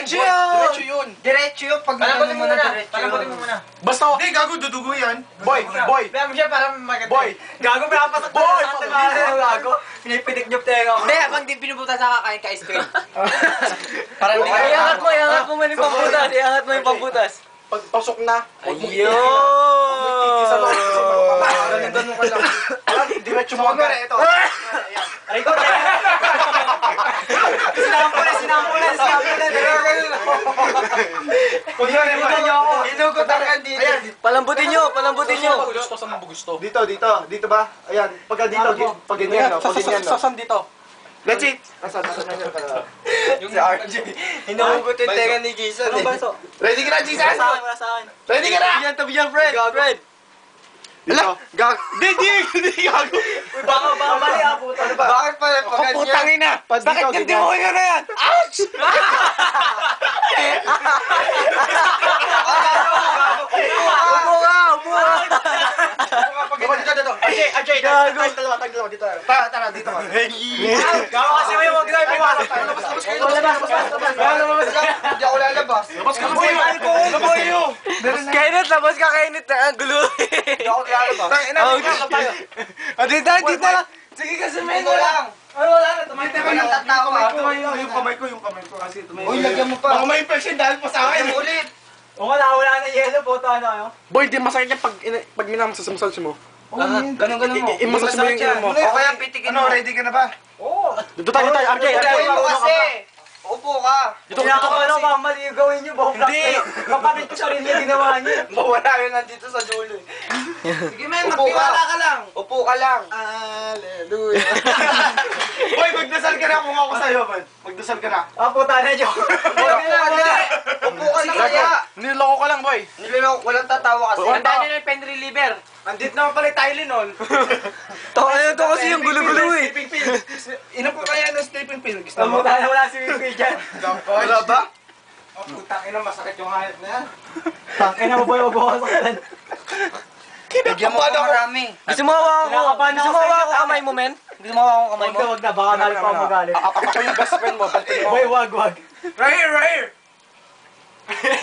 Diretso yun! Diretso yun. Pag Palambutin mo muna. diretso Palambutin yun. mo muna. Basta, Hindi, gago, dudugo yan. boy! Kaya mo siya para maganda. Boy! Gago, pinapasok Boy! sa atin mga gago. Pinipitik niyo tenga ko. Hindi, pag di pinuputa sa kakain ka ice cream. Parang hindi ka Iangat mo yung pambutas. Iangat mo yung pambutas. Pagpasok na, huwag mong Ayun! sa loob. Ganun ka lang. Parang diretso mo agad. Ito. Ay, ko na. Sinampulan. Kunyari mo. Inugot ang dito. Ayan. Palambutin nyo. Gusto, saan mo gusto? Dito ba? Ayan, pagka dito, pag ganyan, no? Pag ganyan, no? Saan dito? Let's eat! Asan na yun? Yung RJ. Hinuhugot yung tenga ni Jason. Anong baso? Ready ka na, Jesus? Saan? Ready ka na! Tabi yan, Fred. Dito. Hindi, gago. Baka bali puta. Bakit pala pag Putang ina! Bakit ganti mo yun na yan? Ouch! Dito. Ajay, tayong dalawa, dito. Tara, dito ka. Gawa kasi may wag na pumasok. Hindi ako lalabas. Labas ka na, Kainit, labas ka kainit. Ang gulo. Hindi ako lalabas. Dito lang. Sige kasi may Ito lang. Wala na, Hindi ko nang tatawa. Yung kamay ko kasi tumayo. Uy, lagyan mo pa. Baka may infection dahil pa sa Lagyan akin. mo ulit. O wala na yelo, puto ano. Boy, di masakit yan pag minamassage mo. Ganun mo. I-massage mo yung ilong mo. O kaya pitikin mo. Ready ka na ba? Oo. Dito tayo, RJ. Gawin mo kasi. Upo ka. Dito Ano ba, mali yung gawin nyo. Hindi. Kapatid ko sarili yung ginawa niyo. Mawala yun nandito sa dulo. Sige men, Upo ka. magtiwala ka lang. Upo ka lang. Hallelujah. Boy, magdasal ka na kung ako sa'yo, man. Magdasal ka na. Puta na joke. Upo ka na. Upo ka na kaya. Niloko ka lang, boy. Niloloko, walang tatawa kasi. Tandaan nyo na yung pen reliever. Andit naman pala yung Tylenol. To kasi yung gulo-gulo eh. Inom ko kaya ng sleeping pill. Gusto Ang mo? puta na wala si Winsky dyan. Wala ba? Oh, putang ina, masakit yung hayop na yan. Tangin na mo ba yung bukas sa kalan? Bigyan mo pa marami. Gusto mo hawakan ko? Gusto mo hawakan ko kamay mo, men? Gusto mo hawakan ko kamay mo? Wag na, baka nalit pa ako magalit. Ako yung best friend mo. Boy, wag. Right here!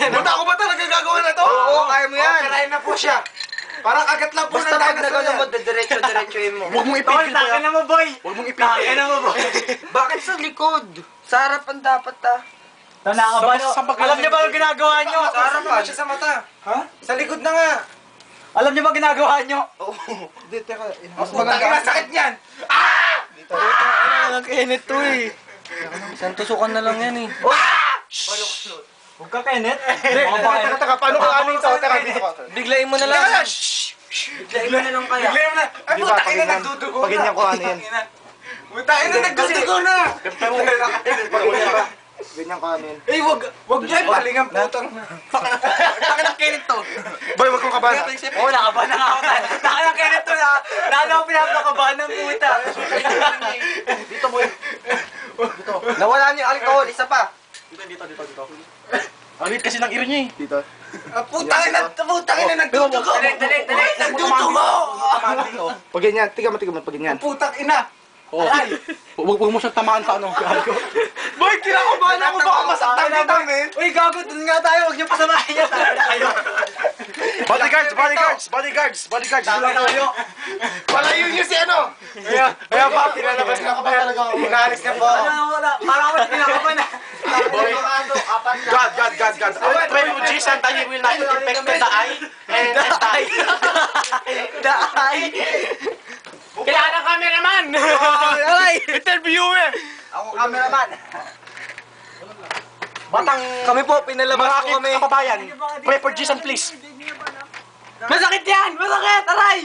Buta ko ba talaga gagawin na to? Oo, kaya mo yan. Operahin na po siya. Parang agad lang po Basta na pag nagano mo, diretso-diretsoin mo. Huwag mong Tol, ipigil ko tangin yan. na mo, boy. Huwag mong Tangin ipigil. na mo, boy. Bakit sa likod? Sa harapan dapat Nanakaban nyo. Sa pag- Alam nyo ba ang ginagawa nyo? Sa harapan. siya sa mata. Ha? Sa likod na nga. Alam nyo ba ginagawa nyo? Hindi, teka. Mas maganda. Ang sakit niyan. Ang kinit to eh. Santusukan na lang yan eh. Huwag ka, Kenneth. Teka, paano ko ano ito? Teka, dito ka. Biglayin mo na lang. Teka, Biglayin mo na lang kaya. biglayin mo na. Ay, Di ba, putang pag ina, ganyan- nagdudugo pag ganyan ko, ano yan? Putang ina, nagdudugo na. Ganyan ka amin. Eh, wag dyan. Palingan putang. Taka ng Kenneth to. Boy, huwag kong kabahan. Oo, nakabahan na ako. Taka ng Kenneth to na. Lalo ako pinapakabahan ng puta. Dito, boy. Nawala niyo yung alcohol, isa pa. Dito. Ang liit kasi ng iro niya eh. Dito. Putang ina, nagdudugo. Dali. Nagdudugo. Pag ganyan, tiga mo, pag ganyan. Putang ina. Oo. Huwag mo siyang tamaan sa ano. Boy, kinakabahan ako baka masaktan kita, men. Uy, gago, dun nga tayo. Huwag niyo pasamahin niya. Tara na kayo. Bodyguards. Tara na kayo. Palayo niyo si ano. Kaya pa, pinalabas na ako. Inalis na po. Wala. Parang ako pinakabahan na. Boy. God. I will pray with Jesus that He will not infect the eye and die. Kailangan ng cameraman! Interview eh! Ako cameraman. Batang Kami po, pinalabas mga po aking kami. kababayan, pray for Jesus please. Masakit yan! Masakit! Aray!